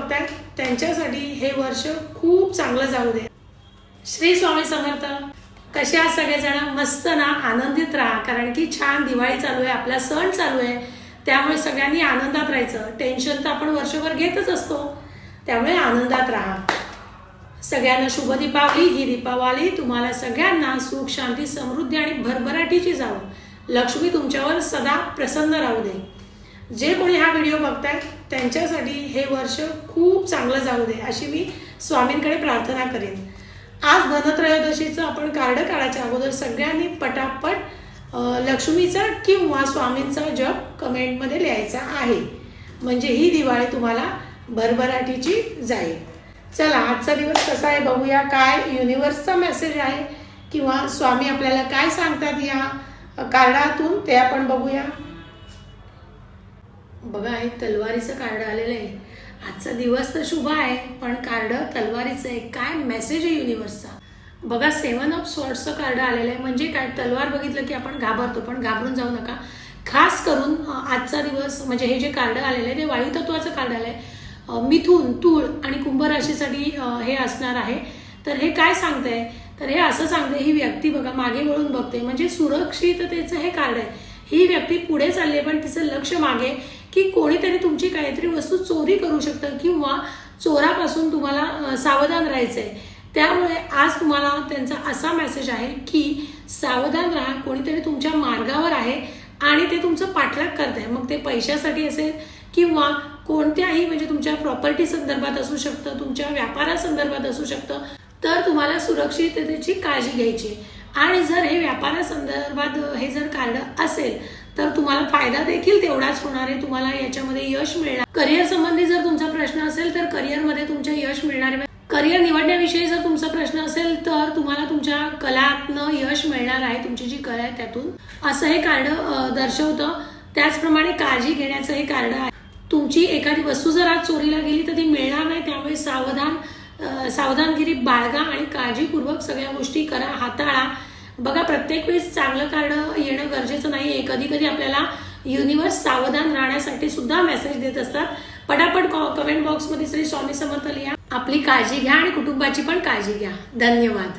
बघताय त्यांच्यासाठी हे वर्ष खूप चांगलं जाऊ दे। श्री स्वामी समर्थ। कसे आहात सगळेजण? मस्त ना? आनंदित राहा, कारण की छान दिवाळी चालू आहे, आपला सण चालू आहे, त्यामुळे सगळ्यांनी आनंदात राहायचं। टेन्शन तर आपण वर्षभर घेतच असतो, त्यामुळे आनंदात राहा। सगळ्यांना शुभ दीपावली। ही दीपावली तुम्हाला सगळ्यांना सुख, शांती, समृद्धी आणि भरभराटीची जावो। लक्ष्मी तुमच्यावर सदा प्रसन्न राहू दे। जे कोणी हा व्हिडिओ बघतायत त्यांच्यासाठी हे वर्ष खूप चांगलं जाऊ दे, अशी मी स्वामींकडे प्रार्थना करेन। आज धनत्रयोदशीचं आपण कार्ड काढायच्या अगोदर सगळ्यांनी पटापट लक्ष्मीचा किंवा स्वामींचा जप कमेंटमध्ये लिहायचा आहे, म्हणजे ही दिवाळी तुम्हाला भरभराटीची जाईल। चला, आजचा दिवस कसा आहे बघूया। काय युनिवर्सचा मेसेज आहे किंवा स्वामी आपल्याला काय सांगतात या कार्डातून ते आपण बघूया। बघा, हे तलवारीचं कार्ड आलेलं आहे। आजचा दिवस तर शुभ आहे, पण कार्ड तलवारीचं आहे। काय मेसेज आहे युनिवर्सचा बघा। 7 ऑफ स्वॉर्ड्सचं कार्ड आलेलं आहे, म्हणजे काय, तलवार बघितलं की आपण घाबरतो, पण घाबरून जाऊ नका। खास करून आजचा दिवस म्हणजे हे जे कार्ड आलेलं आहे ते वायुतत्वाचं कार्ड आलं आहे। मिथुन, तूळ आणि कुंभ राशीसाठी हे असणार आहे। तर हे काय सांगतंय, तर हे असं सांगते, ही व्यक्ती बघा मागे वळून बघते, म्हणजे सुरक्षिततेचं हे कार्ड आहे। ही व्यक्ती पुढे चालली आहे, पण तिचं लक्ष मागे की कोणीतरी तुमची काहीतरी वस्तू चोरी करू शकतं किंवा चोरापासून तुम्हाला सावधान राहायचं आहे। त्यामुळे आज तुम्हाला त्यांचा असा मेसेज आहे की सावधान राहा, कोणीतरी तुमच्या मार्गावर आहे आणि ते तुमचं पाठलाग करत आहे। मग ते पैशासाठी असेल किंवा कोणत्याही, म्हणजे तुमच्या प्रॉपर्टी संदर्भात असू शकतं, तुमच्या व्यापारासंदर्भात असू शकतं। तर तुम्हाला सुरक्षिततेची काळजी घ्यायची। आणि जर हे व्यापारासंदर्भात हे जर कार्ड असेल तर तुम्हाला फायदा देखील तेवढाच होणार आहे, तुम्हाला याच्यामध्ये यश मिळणार। करिअर संबंधी जर तुमचा प्रश्न असेल तर करिअरमध्ये तुमचे यश मिळणार आहे। करिअर निवडण्याविषयी जर तुमचा प्रश्न असेल तर तुम्हाला तुमच्या कलातनं यश मिळणार आहे, तुमची जी कला आहे त्यातून, असं हे कार्ड दर्शवतं। त्याचप्रमाणे काळजी घेण्याचं हे कार्ड आहे। तुमची एखादी वस्तू जर आज चोरीला गेली तर ती मिळणार नाही, त्यामुळे सावधानगिरी बाळगा आणि काळजीपूर्वक सगळ्या गोष्टी करा, हाताळा। बघा, प्रत्येक वेळेस चांगलं कार्ड येणं गरजेचं नाही। कधी कधी आपल्याला युनिवर्स सावधान राहण्यासाठी सुद्धा मेसेज देत असतात। पटापट कमेंट बॉक्समध्ये श्री स्वामी समर्थ लिहा। आपली काळजी घ्या आणि कुटुंबाची पण काळजी घ्या। धन्यवाद।